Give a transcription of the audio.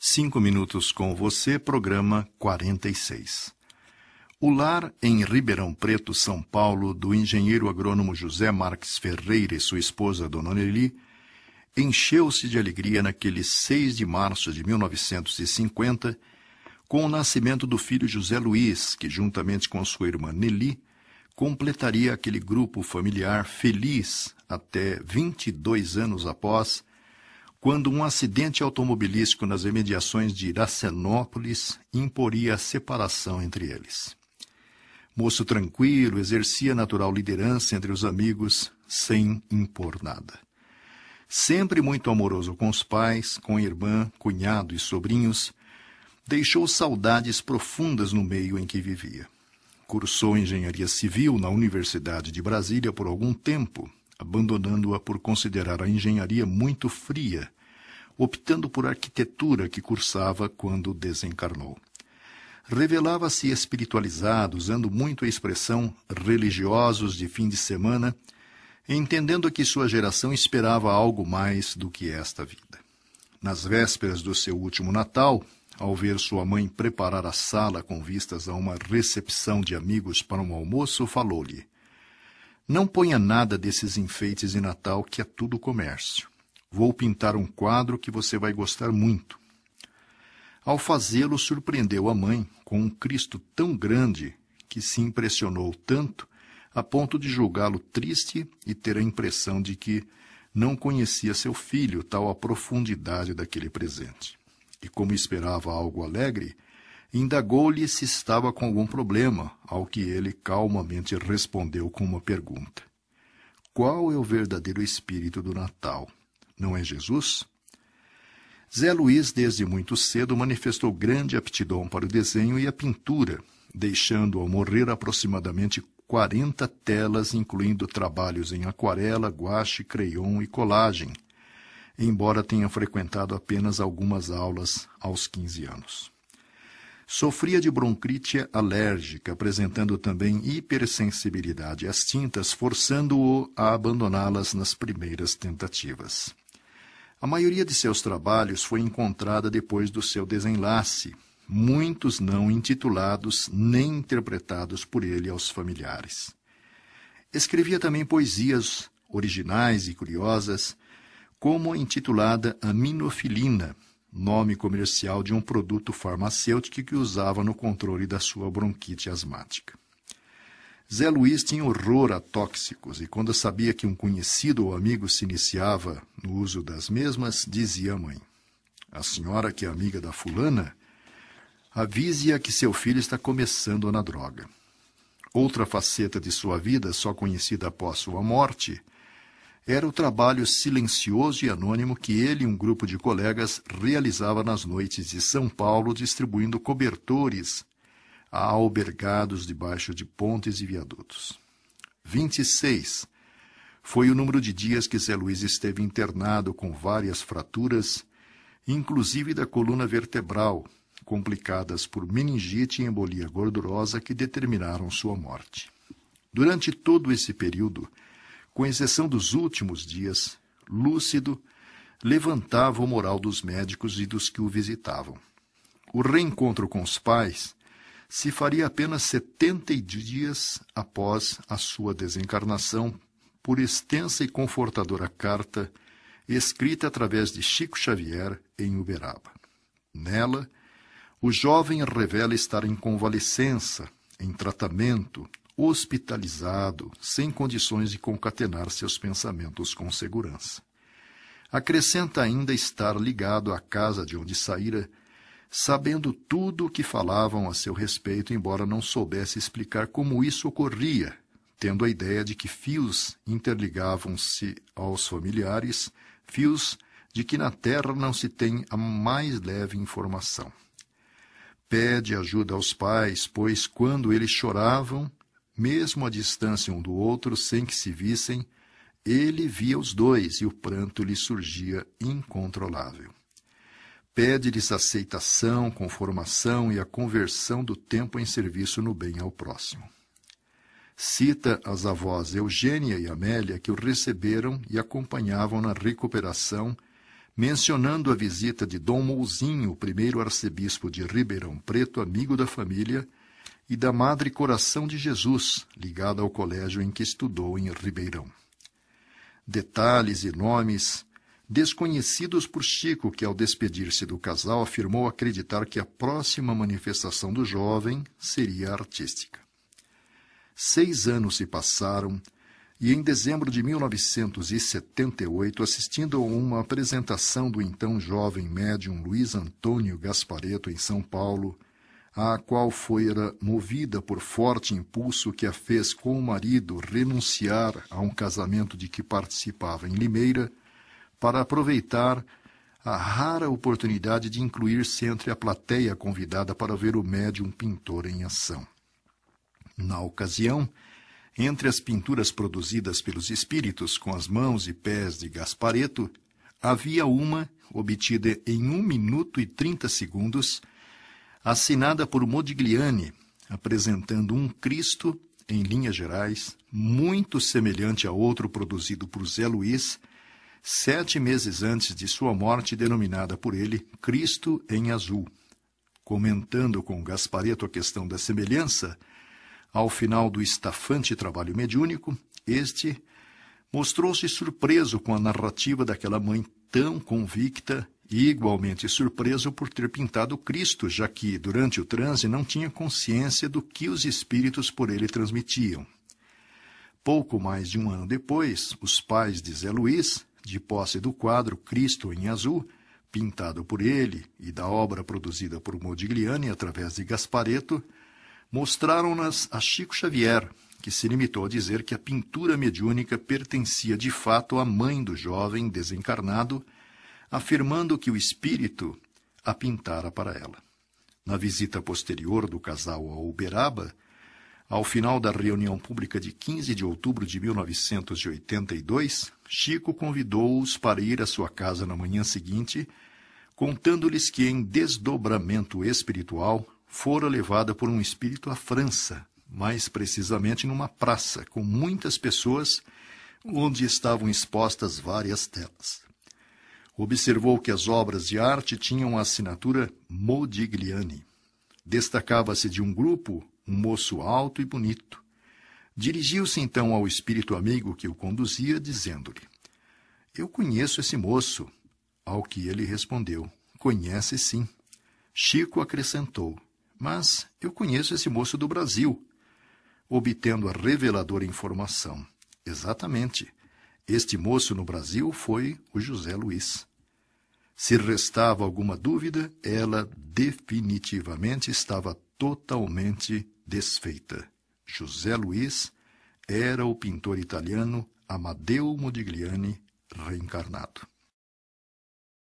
5 minutos com você, programa 46. O lar em Ribeirão Preto, São Paulo, do engenheiro agrônomo José Marques Ferreira e sua esposa, Dona Nelly, encheu-se de alegria naquele 6 de março de 1950, com o nascimento do filho José Luiz, que, juntamente com sua irmã Nelly, completaria aquele grupo familiar feliz até 22 anos após, quando um acidente automobilístico nas imediações de Iracenópolis imporia a separação entre eles. Moço tranquilo, exercia natural liderança entre os amigos, sem impor nada. Sempre muito amoroso com os pais, com a irmã, cunhado e sobrinhos, deixou saudades profundas no meio em que vivia. Cursou engenharia civil na Universidade de Brasília por algum tempo, abandonando-a por considerar a engenharia muito fria, optando por arquitetura que cursava quando desencarnou. Revelava-se espiritualizado, usando muito a expressão religiosos de fim de semana, entendendo que sua geração esperava algo mais do que esta vida. Nas vésperas do seu último Natal, ao ver sua mãe preparar a sala com vistas a uma recepção de amigos para um almoço, falou-lhe: "Não ponha nada desses enfeites de Natal, que é tudo comércio. Vou pintar um quadro que você vai gostar muito." Ao fazê-lo, surpreendeu a mãe com um Cristo tão grande que se impressionou tanto a ponto de julgá-lo triste e ter a impressão de que não conhecia seu filho, tal a profundidade daquele presente. E como esperava algo alegre, indagou-lhe se estava com algum problema, ao que ele calmamente respondeu com uma pergunta: "Qual é o verdadeiro espírito do Natal? Não é Jesus?" Zé Luiz, desde muito cedo, manifestou grande aptidão para o desenho e a pintura, deixando ao morrer aproximadamente 40 telas, incluindo trabalhos em aquarela, guache, crayon e colagem, embora tenha frequentado apenas algumas aulas aos 15 anos. Sofria de bronquite alérgica, apresentando também hipersensibilidade às tintas, forçando-o a abandoná-las nas primeiras tentativas. A maioria de seus trabalhos foi encontrada depois do seu desenlace, muitos não intitulados nem interpretados por ele aos familiares. Escrevia também poesias originais e curiosas, como a intitulada Aminofilina, nome comercial de um produto farmacêutico que usava no controle da sua bronquite asmática. Zé Luiz tinha horror a tóxicos e, quando sabia que um conhecido ou amigo se iniciava no uso das mesmas, dizia à mãe: "A senhora, que é amiga da fulana, avise-a que seu filho está começando na droga." Outra faceta de sua vida, só conhecida após sua morte, era o trabalho silencioso e anônimo que ele e um grupo de colegas realizava nas noites de São Paulo, distribuindo cobertores a albergados debaixo de pontes e viadutos. 26 foi o número de dias que Zé Luiz esteve internado com várias fraturas, inclusive da coluna vertebral, complicadas por meningite e embolia gordurosa, que determinaram sua morte. Durante todo esse período, com exceção dos últimos dias, lúcido, levantava o moral dos médicos e dos que o visitavam. O reencontro com os pais se faria apenas 70 dias após a sua desencarnação, por extensa e confortadora carta escrita através de Chico Xavier em Uberaba. Nela, o jovem revela estar em convalescença, em tratamento, hospitalizado, sem condições de concatenar seus pensamentos com segurança. Acrescenta ainda estar ligado à casa de onde saíra, sabendo tudo o que falavam a seu respeito, embora não soubesse explicar como isso ocorria, tendo a ideia de que fios interligavam-se aos familiares, fios de que na Terra não se tem a mais leve informação. Pede ajuda aos pais, pois quando eles choravam, mesmo à distância um do outro, sem que se vissem, ele via os dois e o pranto lhe surgia incontrolável. Pede-lhes aceitação, conformação e a conversão do tempo em serviço no bem ao próximo. Cita as avós Eugênia e Amélia, que o receberam e acompanhavam na recuperação, mencionando a visita de Dom Mouzinho, o primeiro arcebispo de Ribeirão Preto, amigo da família, e da Madre Coração de Jesus, ligada ao colégio em que estudou em Ribeirão. Detalhes e nomes desconhecidos por Chico, que ao despedir-se do casal afirmou acreditar que a próxima manifestação do jovem seria artística. 6 anos se passaram e em dezembro de 1978, assistindo a uma apresentação do então jovem médium Luiz Antônio Gasparetto em São Paulo, a qual fora movida por forte impulso que a fez com o marido renunciar a um casamento de que participava em Limeira, para aproveitar a rara oportunidade de incluir-se entre a plateia convidada para ver o médium pintor em ação. Na ocasião, entre as pinturas produzidas pelos espíritos com as mãos e pés de Gasparetto, havia uma, obtida em 1 minuto e 30 segundos, assinada por Modigliani, apresentando um Cristo, em linhas gerais, muito semelhante a outro produzido por Zé Luiz, 7 meses antes de sua morte, denominada por ele Cristo em Azul. Comentando com Gasparetto a questão da semelhança, ao final do estafante trabalho mediúnico, este mostrou-se surpreso com a narrativa daquela mãe tão convicta e igualmente surpreso por ter pintado Cristo, já que, durante o transe, não tinha consciência do que os espíritos por ele transmitiam. Pouco mais de 1 ano depois, os pais de Zé Luiz, de posse do quadro Cristo em Azul, pintado por ele, e da obra produzida por Modigliani através de Gasparetto, mostraram-nas a Chico Xavier, que se limitou a dizer que a pintura mediúnica pertencia de fato à mãe do jovem desencarnado, afirmando que o espírito a pintara para ela. Na visita posterior do casal a Uberaba, ao final da reunião pública de 15 de outubro de 1982, Chico convidou-os para ir à sua casa na manhã seguinte, contando-lhes que, em desdobramento espiritual, fora levada por um espírito à França, mais precisamente numa praça, com muitas pessoas, onde estavam expostas várias telas. Observou que as obras de arte tinham a assinatura Modigliani. Destacava-se de um grupo um moço alto e bonito. Dirigiu-se então ao espírito amigo que o conduzia, dizendo-lhe: "Eu conheço esse moço." Ao que ele respondeu: "Conhece sim." Chico acrescentou: "Mas eu conheço esse moço do Brasil." Obtendo a reveladora informação: "Exatamente. Este moço no Brasil foi o José Luiz." Se restava alguma dúvida, ela definitivamente estava totalmente desfeita. José Luiz era o pintor italiano Amadeo Modigliani reencarnado.